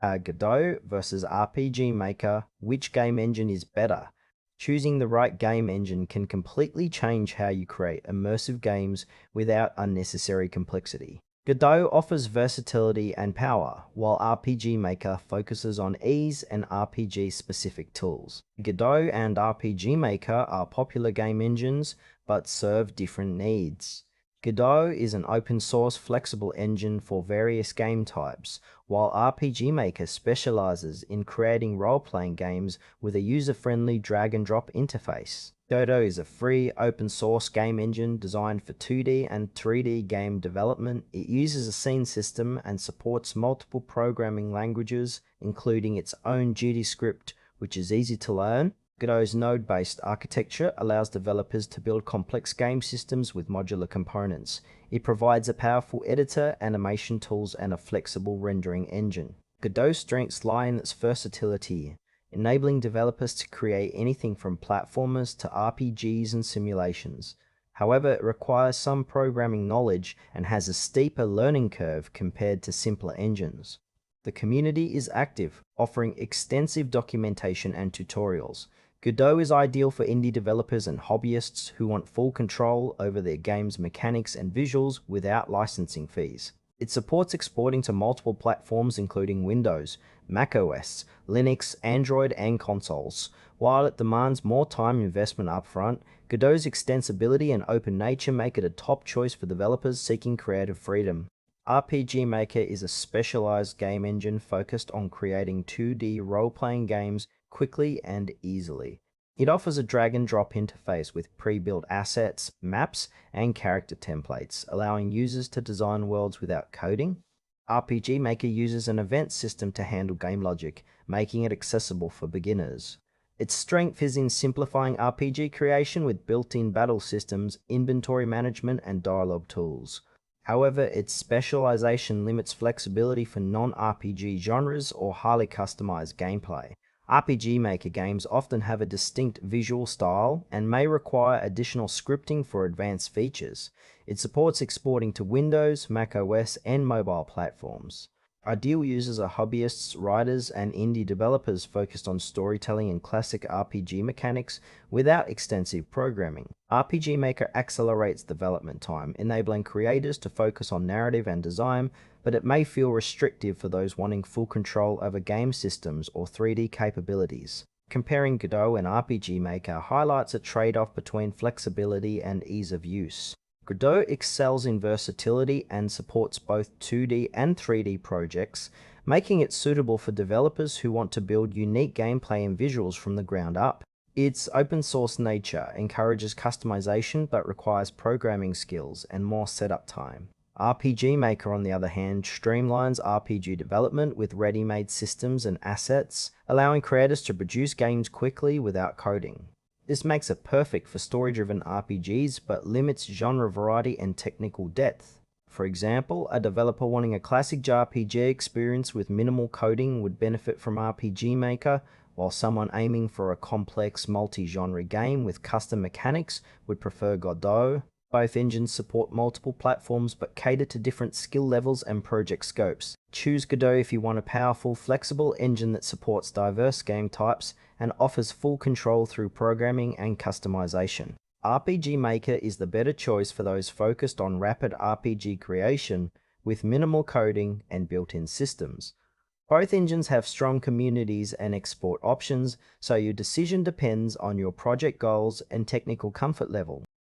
Godot versus RPG Maker, which game engine is better? Choosing the right game engine can completely change how you create immersive games without unnecessary complexity. Godot offers versatility and power, while RPG Maker focuses on ease and RPG-specific tools. Godot and RPG Maker are popular game engines, but serve different needs. Godot is an open-source, flexible engine for various game types, while RPG Maker specializes in creating role-playing games with a user-friendly drag-and-drop interface. Godot is a free, open-source game engine designed for 2D and 3D game development. It uses a scene system and supports multiple programming languages, including its own Duty script, which is easy to learn. Godot's node-based architecture allows developers to build complex game systems with modular components. It provides a powerful editor, animation tools, and a flexible rendering engine. Godot's strengths lie in its versatility, enabling developers to create anything from platformers to RPGs and simulations. However, it requires some programming knowledge and has a steeper learning curve compared to simpler engines. The community is active, offering extensive documentation and tutorials. Godot is ideal for indie developers and hobbyists who want full control over their game's mechanics and visuals without licensing fees. It supports exporting to multiple platforms including Windows, macOS, Linux, Android, and consoles. While it demands more time investment upfront, Godot's extensibility and open nature make it a top choice for developers seeking creative freedom. RPG Maker is a specialized game engine focused on creating 2D role-playing games quickly and easily. It offers a drag-and-drop interface with pre-built assets, maps, and character templates, allowing users to design worlds without coding. RPG Maker uses an event system to handle game logic, making it accessible for beginners. Its strength is in simplifying RPG creation with built-in battle systems, inventory management, and dialogue tools. However, its specialization limits flexibility for non-RPG genres or highly customized gameplay. RPG Maker games often have a distinct visual style and may require additional scripting for advanced features. It supports exporting to Windows, macOS, and mobile platforms. Ideal users are hobbyists, writers, and indie developers focused on storytelling and classic RPG mechanics without extensive programming. RPG Maker accelerates development time, enabling creators to focus on narrative and design, but it may feel restrictive for those wanting full control over game systems or 3D capabilities. Comparing Godot and RPG Maker highlights a trade-off between flexibility and ease of use. Godot excels in versatility and supports both 2D and 3D projects, making it suitable for developers who want to build unique gameplay and visuals from the ground up. Its open-source nature encourages customization but requires programming skills and more setup time. RPG Maker, on the other hand, streamlines RPG development with ready-made systems and assets, allowing creators to produce games quickly without coding. This makes it perfect for story-driven RPGs, but limits genre variety and technical depth. For example, a developer wanting a classic JRPG experience with minimal coding would benefit from RPG Maker, while someone aiming for a complex multi-genre game with custom mechanics would prefer Godot. Both engines support multiple platforms but cater to different skill levels and project scopes. Choose Godot if you want a powerful, flexible engine that supports diverse game types and offers full control through programming and customization. RPG Maker is the better choice for those focused on rapid RPG creation with minimal coding and built-in systems. Both engines have strong communities and export options, so your decision depends on your project goals and technical comfort level.